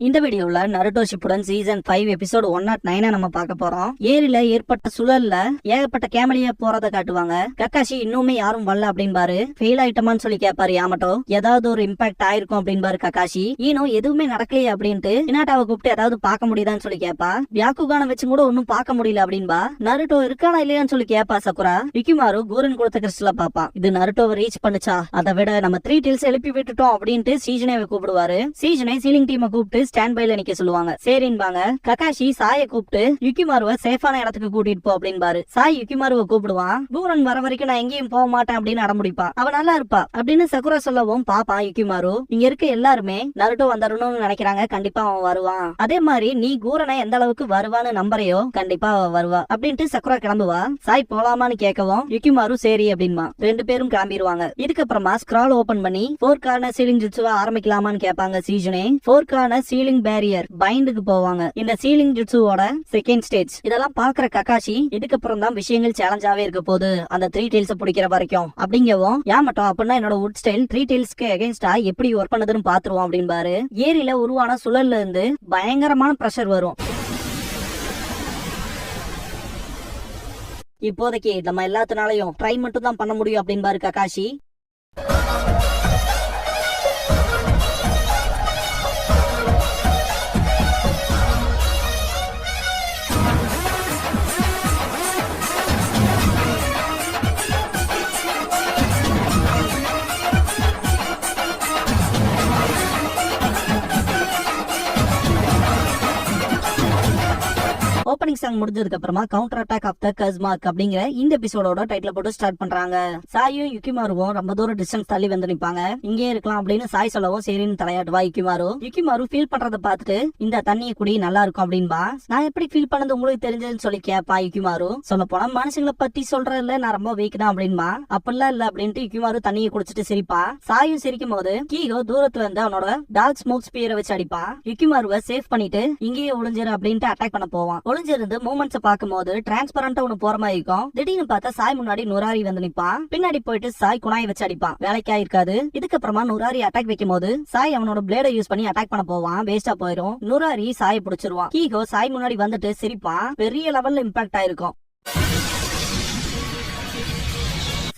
இந்த வீடியோல Naruto Shippuden season 5 episode 109 நம்ம பார்க்க போறோம். ஏரியில ஏற்பட்ட சுழல்ல ஏகப்பட்ட கேமலியா போறத காட்டுவாங்க. கக்காஷி இன்னுமே யாரும் வரல அப்படின்பாரு. ஃபெயில் ஆயிட்டமான்னு சொல்லி கேட்பாரு யாமட்டோ. ஏதாவது ஒரு இம்பாக்ட் ஆயிருக்கும் அப்படின்பாரு கக்காஷி. ஈனோ எதுவுமே நடக்கலையே அப்படின்ட்டு ஹினாட்டாவை கூப்பிட்டு ஏதாவது பார்க்க முடியுதான்னு சொல்லி கேப்பா. வியாக்குகான வச்சு கூட ஒன்னும் பார்க்க முடியல அப்படின்பா. நருட்டோ இருக்கானா இல்லையான்னு சொல்லி கேப்பா சக்குரா. யுக்கிமாரு கூரன் கொடுத்த கிறிஸ்டல பாப்பா. இது நருட்டோவை ரீச் பண்ணுச்சா, அதை விட நம்ம 3 டீல்ஸ் எழுப்பி விட்டுட்டோம் அப்படின்ட்டு சீஜனை கூப்பிடுவாரு. சீஜனை சீலிங் டீமை கூப்பிட்டு ஸ்டாண்ட் பைல நிக்க சொல்லுவாங்க. சரின்பாங்க. கக்காஷி சாயை கூப்பிட்டு யுக்கிமாருவை சேஃபான இடத்துக்கு கூட்டிட்டு போ அப்படின்பாரு. சாய் யுக்கிமாருவை கூப்பிடுவான். பூரன் வர வரைக்கும் நான் எங்கேயும் போக மாட்டேன் அப்படின்னு அடம்பிடிப்பா. அவ நல்லா இருப்பா அப்படின்னு சக்குரா சொல்லவும் பாப்பா யுக்கிமாரு இங்க இருக்க எல்லாருமே நருட்டோ வந்துடணும்னு நினைக்கிறாங்க. கண்டிப்பா அவன் வருவான். அதே மாதிரி நீ கூரனை எந்த அளவுக்கு வருவான்னு நம்பரையோ கண்டிப்பா அவ வருவா அப்படின்ட்டு சக்குரா கிளம்புவா. சாய் போலாமான்னு கேட்கவும் யுக்கிமாரு சரி அப்படின்பா. 2 பேரும் கிளம்பிடுவாங்க. இதுக்கப்புறமா ஸ்க்ரால் ஓபன் பண்ணி 4 கார்னர் சீலிங் ஜுட்சுவா ஆரம்பிக்கலாமான்னு கேட்பாங்க சீஜனே. 4 கார்னர் சீலிங் பேரியர் பைண்டுக்கு போவாங்க. இந்த சீலிங் ஜுட்சுவோட செகண்ட் ஸ்டேஜ். இதெல்லாம் பாக்குற கக்காஷி இதுக்கப்புறம் தான் விஷயங்கள் சேலஞ்சாவே இருக்க போது அந்த 3 டெயில்ஸ் பிடிக்கிற வரைக்கும் அப்படிங்கவும் யாமட்டும் அப்படின்னா என்னோட வுட் ஸ்டைல் 3 டெயில்ஸ்க்கு அகைன்ஸ்டா எப்படி ஒர்க் பண்ணுதுன்னு பாத்துருவோம் அப்படின்பாரு. ஏரியில உருவான சுழல்ல இருந்து பயங்கரமான பிரஷர் வரும். இப்போதைக்கு நம்ம எல்லாத்தினாலையும் ட்ரை மட்டும் தான் பண்ண முடியும் அப்படின்பாரு கக்காஷி. ஓப்பனிங் சாங் முடிஞ்சதுக்கு அப்புறமா கவுண்டர் அட்டாக் ஆஃப் த கஸ்மார்க் அப்படிங்கிற இந்த எபிசோடோட டைட்டில் போட்டு ஸ்டார்ட் பண்றாங்க. சாயும் யுக்கிமாருவும் ரொம்ப தூரம் டிஸ்டன்ஸ் தள்ளி வந்து நிப்பாங்க. இங்கே இருக்கலாம் அப்படின்னு சாய் சொல்லவும் சரின்னு தலையாட்டுவா யுக்கிமாரு. யுக்கிமாரு ஃபீல் பண்றத பார்த்துட்டு இந்த தண்ணியை குடி நல்லா இருக்கும் அப்படின்பா. நான் எப்படி ஃபீல் பண்ணது உங்களுக்கு தெரிஞ்சதுன்னு சொல்லி கேப்பா யுக்கிமாரு. சொல்ல போனா மனுஷங்களை பத்தி சொல்றதுல நான் ரொம்ப வீக் தான் அப்படின்பா. அப்படிலாம் இல்ல அப்படின்ட்டு யுக்கிமாரு தண்ணியை குடிச்சிட்டு சிரிப்பா. சாயும் சிரிக்கும் போது கீகோ தூரத்துல இருந்து அவனோட டார்க் ஸ்மோக் ஸ்பியரை வச்சு அடிப்பா. யுக்கிமாருவை சேவ் பண்ணிட்டு இங்கேயே ஒளிஞ்சிரு அப்படின்ட்டு அட்டாக் பண்ண போவான். ஒளிஞ்சிருந்து மூமெண்ட்ஸ் பாக்கும்போது டிரான்ஸ்பரண்டா ஒண்ணு போற மாதிரி இருக்கும். திடீர்னு பார்த்தா சாய் முன்னாடி நுராரி வந்து நிப்பான். பின்னாடி போயிட்டு சாய் குணாயை வச்சு அடிப்பான். வேலைக்கா இருக்காது. இதுக்கப்புறமா நுராரி அட்டாக் வைக்கும் போது சாய் அவனோட பிளேட யூஸ் பண்ணி அட்டாக் பண்ண போவான். வேஸ்டா போயிடும். நுராரி சாயை பிடிச்சிருவான். கீகோ சாய் முன்னாடி வந்துட்டு சிரிப்பான். பெரிய லெவல்ல இம்பாக்ட் ஆயிருக்கும்.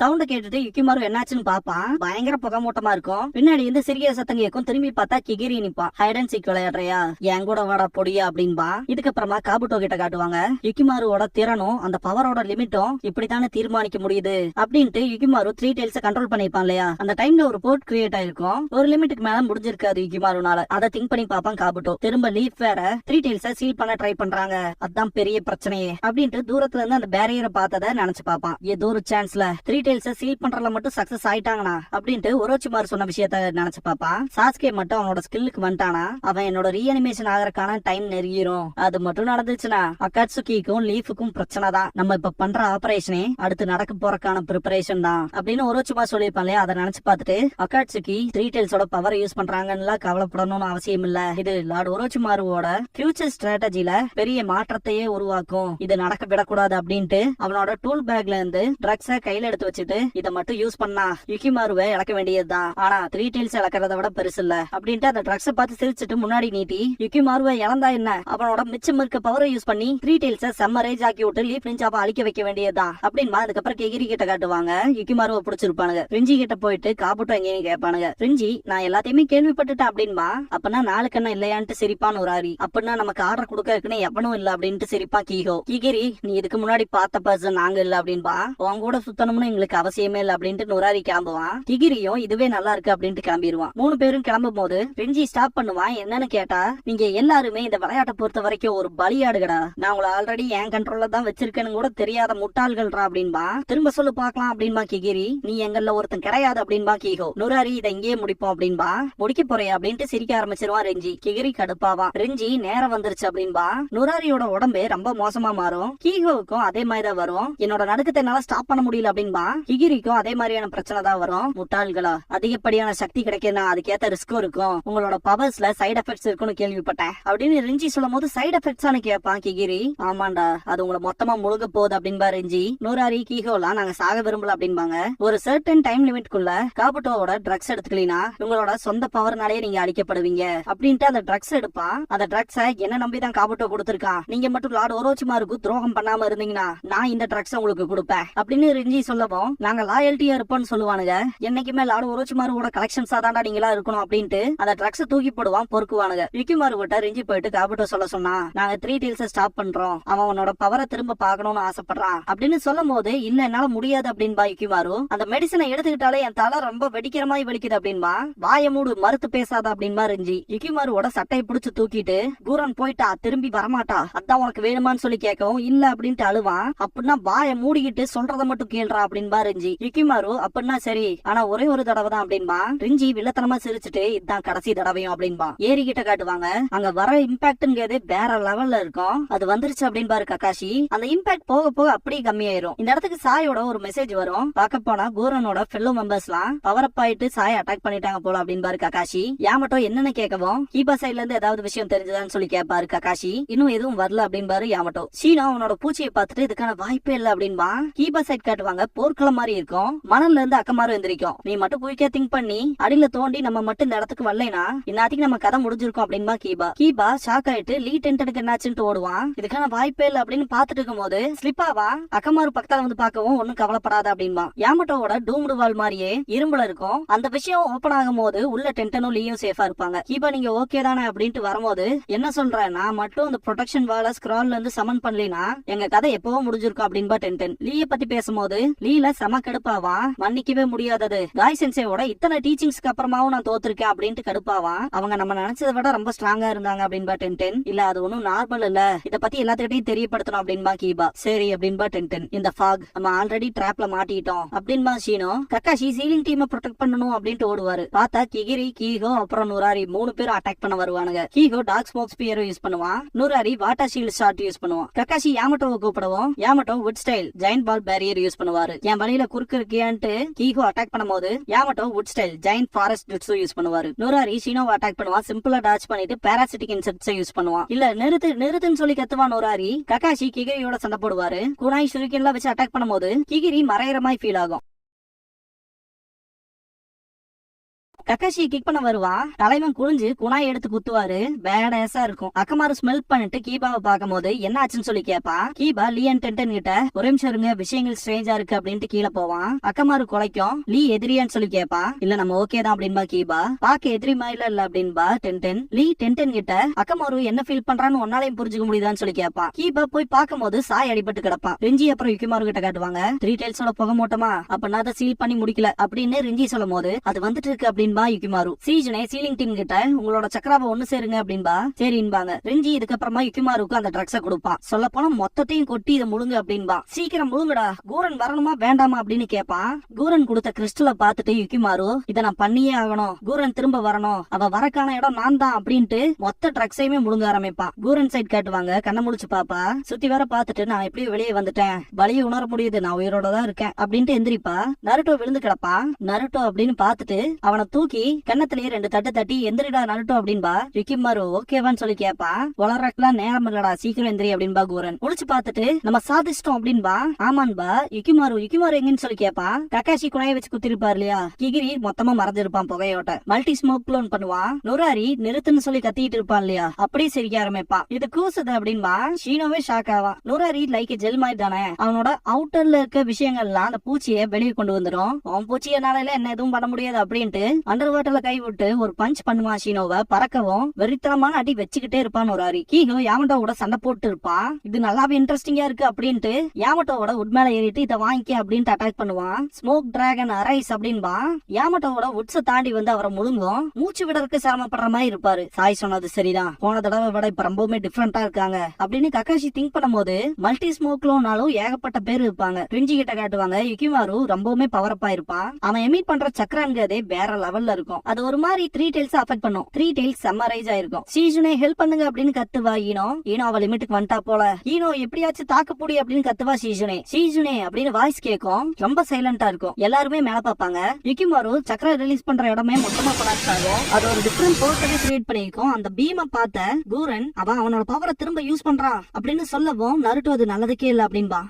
சவுண்ட் கேட்டுட்டு யுக்கிமாரு என்னாச்சுன்னு பாப்பான். பயங்கர புகை மூட்டமா இருக்கும். பின்னாடி இருந்து சிறிய சத்தம் கேட்கும். திரும்பி பார்த்தா கிகிரி நிப்பான். ஹைட் அண்ட் சீக் விளையாடுறியா, என் கூட வாடா பொடியா அப்படின்பா. இதுக்கப்புறமா காபுட்டோ கிட்ட காட்டுவாங்க. யுக்கிமாருவோட திறனும் அந்த பவரோட லிமிட்டும் இப்படித்தானே தீர்மானிக்க முடியுது அப்படின்ட்டு யுக்கிமாரு 3 டெயில்ஸ் கண்ட்ரோல் பண்ணிப்பான் இல்லையா. அந்த டைம்ல ஒரு போர்ட் கிரியேட் ஆயிருக்கும். ஒரு லிமிட்டுக்கு மேல முடிஞ்சிருக்காது யுக்கிமாருனால. அதை திங்க் பண்ணி பாப்பான் காபுட்டோ. திரும்ப லீஃப் வேற 3 டெயில்ஸ சீல் பண்ண ட்ரை பண்றாங்க. அதான் பெரிய பிரச்சனையே அப்படின்ட்டு தூரத்துல இருந்து அந்த பேரியரை பார்த்ததை நினைச்சு பாப்பான். ஏதோ ஒரு சான்ஸ்ல 3 டெயில்ஸ சீல் பண்றதுல மட்டும் சக்சஸ் ஆயிட்டாங்கனா அப்படின்ட்டு ஒரோச்சிமாரு சொன்ன விஷயத்த நினைச்சு பாப்பான். சாஸ்கே மட்டும் அவனோட ஸ்கில்லுக்கு வந்துட்டானா அவன் என்னோட ரீஅனிமேஷன் ஆகறதுக்கான டைம் நெருங்கிரும். அது மட்டும் நடந்துச்சுன்னா அக்காட்சுகிக்கும் லீஃபுக்கும் பிரச்சனை தான். நம்ம இப்ப பண்ற ஆபரேஷனே அடுத்து நடக்க போறக்கான ப்ரிப்பரேஷன் தான் அப்படின்னு ஒரோச்சிமாரு சொல்லிருப்பான் இல்லையா. அதை நினைச்சு பார்த்துட்டு அக்காட்சுகி 3 டெயில்ஸோட பவர் யூஸ் பண்றாங்கன்னு கவலைப்படணும்னு அவசியம் இல்ல. இது லார்ட் ஒரோச்சிமாருவோட ஃபியூச்சர் ஸ்ட்ராட்டஜில பெரிய மாற்றத்தையே உருவாக்கும். இது நடக்க விடக்கூடாது அப்படின்ட்டு அவனோட டூல் பேக்ல இருந்து ட்ரக்ஸ கையில எடுத்து வச்சுட்டு இத மட்டும் யூஸ் பண்ணா யுக்கிமாருவை இழக்க வேண்டியதுதான். ஆனா 3 டெயில்ஸ் இழக்கிறத விட பெருசு இல்ல அப்படின்ட்டு அந்த ட்ரக்ஸ பார்த்து சிரிச்சுட்டு முன்னாடி நீட்டி யுக்கிமாருவை இழந்தா என்ன, அவனோட மிச்சம் இருக்க பவரை யூஸ் பண்ணி 3 டெயில்ஸ செம்ம ரேஜ் ஆக்கி விட்டு லீஃப் நிஞ்சாவை அழிக்க வைக்க வேண்டியதுதான் அப்படின்னு அதுக்கப்புறம் கெகிரி கிட்ட காட்டுவாங்க. யுக்கிமாருவை பிடிச்சிருப்பானுங்க. ரிஞ்சி கிட்ட போயிட்டு காபுட்டோ எங்கேயும் கேட்பானுங்க. ரிஞ்சி நான் எல்லாத்தையுமே கேள்விப்பட்டுட்டேன் அப்படின்பா. அப்பனா நாளுக்கு என்ன இல்லையான்ட்டு சிரிப்பான் நுராரி. அப்படின்னா நமக்கு ஆர்டர் கொடுக்கறதுக்குன்னு எவனும் இல்ல அப்படின்ட்டு சிரிப்பா கீகோ. கிகிரி நீ இதுக்கு முன்னாடி பார்த்த பர்சன் நாங்க இல்ல அப்படின்பா. உன் கூட சுத்தணும்னு எங்களுக்கு அவசியமே இல்ல அப்படின்ட்டு நுராரி கிளம்புவான். கிகிரியும் இதுவே நல்லா இருக்கு அப்படின்ட்டு கிளம்பிடுவான். 3 பேரும் கிளம்பும் போது ரிஞ்சி ஸ்டாப் பண்ணுவான். என்னன்னு கேட்டா நீங்க எல்லாருமே இந்த விளையாட்டை பொறுத்த வரைக்கும் ஒரு பலியாடுகடா. நான் உங்களை ஆல்ரெடி என் கண்ட்ரோல்ல தான் வச்சிருக்கேன்னு கூட தெரியாத முட்டாள்கள்ரா அப்படின்பா. திரும்ப சொல்லு பாக்கலாம் அப்படின்பா கிகிரி. நீ எங்கல்ல ஒருத்தன் கிடையாது அப்படின்பா கீகோ. நுராரி இதை இங்கேயே முடிப்போம் அப்படின்பா. முடிக்க போறியா அப்படின்ட்டு சிரிக்க ஆரம்பிச்சிருவான் ரெஞ்சி. கிகிரி கடுப்பாவான். ரெஞ்சி நேரம் வந்துருச்சு அப்படின்பா. நுராரியோட உடம்பே ரொம்ப மோசமா மாறும். கீகோவுக்கும் அதே மாதிரிதான் வரும். என்னோட நடுக்கத்தை என்னால ஸ்டாப் பண்ண முடியல அப்படின்பா. கிகிரிக்கும் அதே மாதிரியான பிரச்சனை தான் வரும். முட்டாள்களா, அதிகப்படியான சக்தி கிடைக்குன்னா அதுக்கேத்த ரிஸ்க்கும் இருக்கும், உங்களோட பவர்ஸ்ல சைடு எஃபெக்ட்ஸ் இருக்குன்னு கேள்விப்பட்டேன் அப்படின்னு ரிஞ்சி சொல்லும் போது சைடு எஃபெக்ட்ஸ் கேட்பான் கிகிரி. ஆமாண்டா, அது உங்களை மொத்தமா முழுக போகுது அப்படின்பா ரிஞ்சி. நூராரி கீகோலாம் நாங்க சாக விரும்பல அப்படின்பாங்க. ஒரு சர்டன் டைம் லிமிட்குள்ள காபுட்டோவோட ட்ரக்ஸ் எடுத்துக்கலீனா உங்களோட சொந்த பவர்னாலே நீங்க அழிக்கப்படுவீங்க அப்படின்ட்டு அந்த ட்ரக்ஸ் எடுப்பான். அந்த ட்ரக்ஸ என்ன நம்பிதான் காபுட்டோ கொடுத்திருக்கான். நீங்க மட்டும் லார்ட் ஒரோச்சிமாருக்கு துரோகம் பண்ணாம இருந்தீங்கன்னா நான் இந்த ட்ரக்ஸ் உங்களுக்கு கொடுப்பேன் அப்படின்னு ரிஞ்சி சொல்லவும் நாங்க லாயல்ட்டியா இருப்போம்னு சொல்லுவானுங்க. என்னைக்குமே லார்ட் ஒரோச்சிமாரோட கலெக்ஷன்ஸா தாண்டா நீங்களா இருக்கணும் அப்படின்ட்டு அந்த ட்ரக்ஸ் தூக்கி போடுவான் பொறுக்குவானுங்க. யுக்கிமாரு கிட்ட ரிஞ்சி போயிட்டு காபுட்டோ சொல்ல சொன்னா நாங்க 3 டீல்ஸ் ஸ்டாப் பண்றோம், அவன் உன்னோட பவரை திரும்ப பாக்கணும்னு ஆசைப்படுறான் அப்படின்னு சொல்லும் போது இல்ல என்னால முடியாது அப்படின்பா யுக்கிமாரு. அந்த மெடிசனை எடுத்துக்கிட்டாலே என் தலை ரொம்ப வெடிக்கிற மாதிரி வலிக்குது அப்படின்பா. வாய மூடு, மறுத்து பேசாத அப்படின்பா ரிஞ்சி. யுக்கிமாருவோட சட்டையை பிடிச்சு தூக்கிட்டு கூரன் போயிட்டா திரும்பி வரமாட்டா அதான் உனக்கு வேணுமான்னு சொல்லி கேட்கவும் இல்ல அப்படின்ட்டு அழுவான். அப்படின்னா வாய மூடிக்கிட்டு சொல்றத மட்டும் கேள்றா அப்படின்பா ரிஞ்சி. யுக்கிமாரு அப்படின்னா சரி, ஆனா ஒரே ஒரு தடவை தான் அப்படின்பா. ரிஞ்சி வில்லத்தனமா சிரிச்சுட்டு இதுதான் கடைசி தடவையும் அப்படின்பா. ஏறிக்கிட்ட காட்டுவாங்க. அங்க வர இம்பாக்ட்ங்கிறது வேற லெவல்ல இருக்கும். அது வந்துருச்சு அப்படின்பாரு கக்காஷி. அந்த இம்பாக்ட் போக போக அப்படியே கம்மியாயிரும். இந்த இடத்துக்கு சாயோட ஒரு மெசேஜ் வரும். பார்க்க போனா கூரனோட ஃபெல்லோ மெம்பர்ஸ்லாம் பவர் அப் ஆயிட்டு சாய அட்டாக் பண்ணிட்டாங்க போல அப்படின்பாரு கக்காஷி. யாமட்டோ என்னன்னு கேட்கவும் கீபா சைட்ல இருந்து ஏதாவது விஷயம் தெரிஞ்சதான்னு சொல்லி கேட்பாரு கக்காஷி. இன்னும் எதுவும் வரல அப்படின்பாரு யாமட்டோ. சீனா அவனோட பூச்சியை பார்த்துட்டு இதுக்கான வாய்ப்பே இல்ல அப்படின்பா. கீபா சைட் காட்டுவாங்க. போர்க்களம் மாதிரி இருக்கும். மணல்ல இருந்து அக்கமாரும் எந்திரிக்கும். நீ மட்டும் குயிக்கா திங்க் பண்ணி அடியில தோண்டி நம்ம மட்டும் இந்த இடத்துக்கு வரலைனா இந்நாட்டிக்கு நம்ம கதை முடிஞ்சிருக்கும் அப்படின்பா கீபா. கீபா ஷாக் ஆயிட்டு லீ டென்டனுக்கு என்னாச்சுன்னு ஓடுவான். இதுக்கான வாய்ப்பே இல்ல அப்படின்னு பாத்துட்டு இருக்கும் போது ஸ்லிப்பாவா அக்கமாரு பக்கத்தால வந்து பாக்கவும் ஒன்னும் கவலைப்படாத அப்படின்பா. யாமட்டோவோட டூம்டு வால் மாதிரியே இரும்புல இருக்கும். அந்த விஷயம் ஓபன் ஆகும் போது உள்ள டென்டனும் லீயும் சேஃபா இருப்பாங்க. கீபா நீங்க ஓகே தானே அப்படின்ட்டு வரும்போது என்ன சொல்றேன், நான் மட்டும் அந்த ப்ரொடெக்ஷன் வால ஸ்கிரால்ல இருந்து சமன் பண்ணலினா எங்க கதை எப்பவும் முடிஞ்சிருக்கும் அப்படின்பா டென்டன். லீய பத்தி பேசும்போது லீல செம கடுப்பாவா. மன்னிக்கவே முடியாதது, காய் சென்சேவோட இத்தனை டீச்சிங்ஸ்க்கு அப்புறமாவும் நான் தோத்துருக்கேன் அப்படின்ட்டு கடுப்பாவா. அவங்க நம்ம நினைச்சதை விட ரொம்ப ஸ்ட்ராங்கா இருந்தாங்க அப்படின்பா டென்டன். இல்ல அது ஒன்னும் நார்மல் இல்ல, இத பத்தி எல்லாத்துக்கிட்டையும் தெரியப்படுத்தணும் அப்படின்பா கீபா. சரி அப்படின்பா டென்டன். இந்த ஃபாக் நம்ம ஆல்ரெடி டிராப்ல மாட்டிட்டோம் அப்படின்பா ஷீனோ. கக்காஷி சீலிங் டீமை ப்ரொடெக்ட் பண்ணணும் அப்படின்ட்டு ஓடுவாரு. பார்த்தா கிகிரி, கீகோ அப்புறம் நுராரி 3 பேரும் அட்டாக் பண்ண வருவானுங்க. கீகோ டார்க் ஸ்மோக் ஸ்பியர் யூஸ் பண்ணுவான். நுராரி வாட்டர் ஷீல்ட் ஷாட் யூஸ் பண்ணுவான். கக்காஷி யாமட்டோவை கூப்பிடுவோம். Yamato wood style giant ball barrier use பண்ணுவாரு. என் வழியில குறுக்கு இருக்கியான்ட்டு கீகோ அட்டாக் பண்ணும்போது Yamato wood style giant forest jutsu use பண்ணுவாரு. நுராரி ஷீனோவை அட்டாக் பண்ணுவான். சிம்பிளா டாச் பண்ணிட்டு பாராசிட்டிக் இன்செக்ட்ஸ் யூஸ் பண்ணுவான். இல்ல நிறுத்துன்னு சொல்லி கத்துவான் நுராரி. கக்காஷி கிகிரியோட சண்டை போடுவாரு. குனாய் ஷுரிகன்லாம் வச்சு அட்டாக் பண்ணும்போது கிகிரி மறையிற மாதிரி ஃபீல் ஆகும். கக்காஷியை கிக் பண்ண வருவான். தலைவன் குனிஞ்சு குனாய் எடுத்து குத்துவாரு. பேடஸா இருக்கும். அக்கமாரு ஸ்மெல் பண்ணிட்டு கீபாவை பார்க்கும் போது என்ன ஆச்சுன்னு சொல்லி கேட்பான். கீபா லீ அண்ட் டென்டன் கிட்ட ஒரே நிமிஷம் இருங்க, விஷயங்கள் ஸ்ட்ரேஞ்சா இருக்கு அப்படின்ட்டு கீழே போவான். அக்கமாரு குலைக்கும். லீ எதிரியான்னு சொல்லி கேட்பான். இல்ல நம்ம ஓகே தான் அப்படின்பா கீபா. பாக்க எதிரி மாதிரில இல்ல அப்படின்பா டென்டன். லீ டென்டன் கிட்ட அக்கமாரு என்ன ஃபீல் பண்றான்னு ஒன்னாலையும் புரிஞ்சுக்க முடியுதான்னு சொல்லி கேட்பான். கீபா போய் பார்க்கும் போது சாய் அடிபட்டு கிடப்பான். ரிஞ்சி அப்புறம் யுக்கிமாரு கிட்ட காட்டுவாங்க. 3 டைல்ஸோட புகை மூட்டமா அப்ப அதை சீல் பண்ணி முடிக்கல அப்படின்னு ரிஞ்சி சொல்லும் போது அது வந்துட்டு இருக்கு அப்படின்னு யுக்கிமாரு. சீஜனே சீலிங் டீம் கிட்ட உங்களோட சக்கராவை ஒண்ணு சேருங்க அப்படின்பா. சரின்பாங்க. ரிஞ்சி இதுக்கப்புறமா யுக்கிமாருக்கு அந்த ட்ரக்ஸ கொடுப்பான். சொல்ல போனா மொத்தத்தையும் கொட்டி இதை முழுங்க அப்படின்பா. சீக்கிரம் முழுங்கடா, கூரன் வரணுமா வேண்டாமா அப்படின்னு கேட்பான். கூரன் கொடுத்த கிறிஸ்டலை பார்த்துட்டு யுக்கிமாரு இதை நான் பண்ணியே ஆகணும், கூரன் திரும்ப வரணும், அவ வரக்கான இடம் நான் தான் அப்படின்ட்டு மொத்த ட்ரக்ஸையுமே முழுங்க ஆரம்பிப்பான். கூரன் சைட் காட்டுவாங்க. கண்ண முழிச்சு பாப்பா. சுத்தி வர பார்த்துட்டு நான் எப்படியும் வெளியே வந்துட்டேன், வலியை உணர முடியுது, நான் உயிரோட தான் இருக்கேன் அப்படின்ட்டு எந்திரிப்பா. நருட்டோ விழுந்து கிடப்பான். நருட்டோ அப்படின்னு பார்த்துட்டு அவனை தூக்கி கண்ணத்திலேயே 2 தட்டு தட்டி எந்திரிடா நருட்டோ அப்படின்பா. யுக்கிமாரு ஓகேவான்னு சொல்லி கேப்பா. வளர்றதுக்குலாம் நேரம் இல்லடா, சீக்கிரம் எந்திரி அப்படின்பா கூரன். முடிச்சு பார்த்துட்டு நம்ம சாதிச்சிட்டோம் அப்படின்பா. ஆமான்பா. யுக்கிமாரு எங்கன்னு சொல்லி கேப்பா. கக்காஷி குணைய வச்சு குத்திருப்பாரு இல்லையா, கிகிரி மொத்தமா மறைஞ்சிருப்பான் புகையோட்ட. மல்டி ஸ்மோக் க்ளோன் பண்ணுவான். நுராரி நிறுத்துன்னு சொல்லி கத்திட்டு இருப்பான் இல்லையா, அப்படியே சிரிக்க ஆரம்பிப்பான். இது கூசுது அப்படின்பா. ஷீனோவே ஷாக் ஆவான். நுராரி லைக் ஜெல் மாதிரி தானே, அவனோட அவுட்டர்ல இருக்க விஷயங்கள்லாம் அந்த பூச்சியை வெளியே கொண்டு வந்துடும். அவன் பூச்சியனால என்ன எதுவும் பண்ண முடியாது அப்படின்ட்டு அண்டர் வாட்டர்ல கை விட்டு ஒரு பஞ்ச் பண்ணுவான். ஷீனோவை பறக்கவும் வெறித்தனமான அடி வச்சுக்கிட்டே இருப்பான் நுராரி. கீகோ யாமட்டோவோட சண்டை போட்டு இருப்பான். இது நல்லாவே இன்ட்ரெஸ்டிங்கா இருக்கு அப்படின்ட்டு யாமட்டோவோட உட் மேல ஏறிட்டு இதை வாங்கிக்க அப்படின்ட்டு அட்டாக் பண்ணுவான். ஸ்மோக் டிராகன் அரைஸ் அப்படின்பா. யாமட்டோவோட உட்ஸ தாண்டி வந்து அவரை முழுங்கும். மூச்சு விடறதுக்கு சிரமப்படுற மாதிரி இருப்பாரு. சாய் சொன்னது சரிதான், போன தடவை விட இப்ப ரொம்பவுமே டிஃபரெண்டா இருக்காங்க அப்படின்னு கக்காஷி திங்க் பண்ணும்போது மல்டி ஸ்மோக்லோனாலும் ஏகப்பட்ட பேர் இருப்பாங்க. ரிஞ்சி கிட்ட காட்டுவாங்க. யுக்கிமாரு ரொம்பவுமே பவரப்பா இருப்பான். அவன் எமிட் பண்ற சக்கரங்கிறதே வேற லெவல் லெவல்ல இருக்கும். அது ஒரு மாதிரி த்ரீ டெய்ல்ஸ் அஃபெக்ட் பண்ணும். த்ரீ டெய்ல்ஸ் செம்ம ரைஸ் ஆயிருக்கும். சீஜுனே ஹெல்ப் பண்ணுங்க அப்படின்னு கத்துவா ஈனோ. அவ லிமிட்டுக்கு வந்துட்டா போல. ஈனோ எப்படியாச்சும் தாக்குப்பூடி அப்படின்னு கத்துவா சீஜுனே அப்படின்னு வாய்ஸ் கேட்கும். ரொம்ப சைலண்டா இருக்கும். எல்லாருமே மேல பாப்பாங்க. யுகிமாரு சக்கர ரிலீஸ் பண்ற இடமே மொத்தமா கொலாப்ஸ் ஆகும். அது ஒரு டிஃபரெண்ட் போர்ட்டலே கிரியேட் பண்ணிருக்கும். அந்த பீமை பார்த்த கூரன் அவனோட பவரை திரும்ப யூஸ் பண்றான் அப்படின்னு சொல்லவும் நருட்டோ அது நல்லதுக்கே இல்ல அப்படின்பா.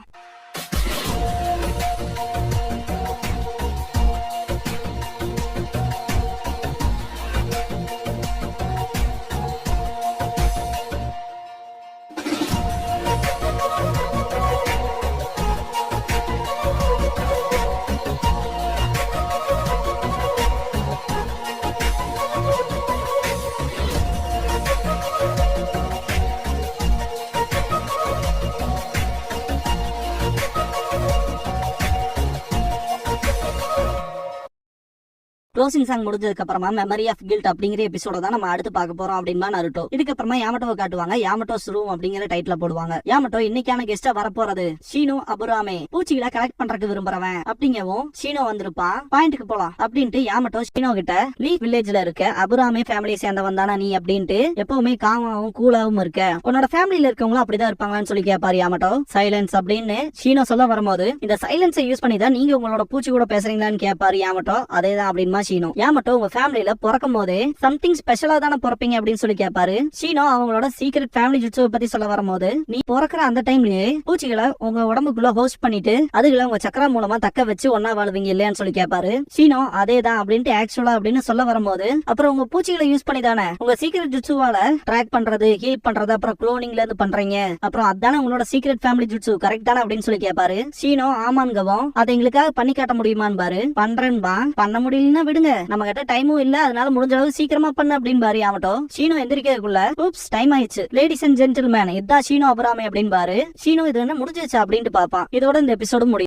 க்ளோசிங் சாங் முடிஞ்சதுக்கு அப்புறமா மெமரி ஆஃப் கில்ட் அப்படிங்கிற எபிசோட தான் நம்ம அடுத்து பார்க்க போறோம் அப்படின்பா நருட்டோ. இதுக்கப்புறமா யாமட்டோவை காட்டுவாங்க. யாமட்டோஸ் ரூம் அப்படிங்கிற டைட்டில போடுவாங்க. யாமட்டோ இன்னைக்கான கெஸ்டா வரப்போறது ஷீனோ அபுராமே. பூச்சிகளை கலெக்ட் பண்றதுக்கு விரும்புறவன் அப்படிங்கவும் ஷீனோ வந்திருப்பா. பாயிண்ட்க்கு போலாம் அப்படின்ட்டு யாமட்டோ ஷீனோ கிட்ட லீஃப் வில்லேஜ்ல இருக்க அபுராமே ஃபேமிலியை சேர்ந்தவன் தானா நீ அப்படின்ட்டு எப்பவுமே காமாவும் கூலாவும் இருக்க. உன்னோட ஃபேமிலியில இருக்கவங்களும் அப்படிதான் இருப்பாங்கன்னு சொல்லி கேட்பாரு யாமட்டோ. சைலன்ஸ் அப்படின்னு ஷீனோ சொல்ல வரும்போது இந்த சைலன்ஸை யூஸ் பண்ணி தான் நீங்க உங்களோட பூச்சி கூட பேசுறீங்களான்னு கேட்பாரு யாமட்டோ. அதேதான் அப்படின்மா ஷீனோ. யாமட்டோ உங்க ஃபேமிலியில பிறக்கும் போதே சம்திங் ஸ்பெஷலா தானே பிறப்பீங்க அப்படின்னு சொல்லி கேட்பாரு. ஷீனோ அவங்களோட சீக்ரெட் ஃபேமிலி ஜுட்சுவை பத்தி சொல்ல வரும்போது நீ பிறக்கிற அந்த டைம்லயே பூச்சிகளை உங்க உடம்புக்குள்ள ஹோஸ்ட் பண்ணிட்டு அதுகளை உங்க சக்கரா மூலமா தக்க வச்சு ஒன்னா வாழ்வீங்க இல்லையான்னு சொல்லி கேட்பாரு. ஷீனோ அதேதான் அப்படின்ட்டு ஆக்சுவலா அப்படின்னு சொல்ல வரும்போது அப்புறம் உங்க பூச்சிகளை யூஸ் பண்ணி தானே உங்க சீக்ரெட் ஜுட்சுவால ட்ராக் பண்றது ஹீட் பண்றது அப்புறம் குளோனிங்ல இருந்து பண்றீங்க. அப்புறம் அதானே உங்களோட சீக்ரெட் ஃபேமிலி ஜுட்சு கரெக்ட் தானே அப்படின்னு சொல்லி கேட்பாரு. ஷீனோ ஆமான்கவும் அதை எங்களுக்காக பண்ணி காட்ட முடியுமான்னு பாரு. பண்றேன்பா. பண்ண முடியலன்னா விடுங்க, நம்ம கிட்ட டைமும் இல்ல, அதனால முடிஞ்ச அளவு சீக்கிரமா பண்ண அப்படின்னு பாரு யாமட்டோ. ஷீனோ எந்திரிக்கிறதுக்குள்ள ஊப்ஸ் டைம் ஆயிடுச்சு லேடிஸ் அண்ட் ஜென்டில்மேன், இதான் ஷீனோ அபுராமே அப்படின்னு பாரு. ஷீனோ இது என்ன முடிஞ்சிருச்சா அப்படின்ட்டு பாப்பான். இதோட இந்த எபிசோடு முடியும்.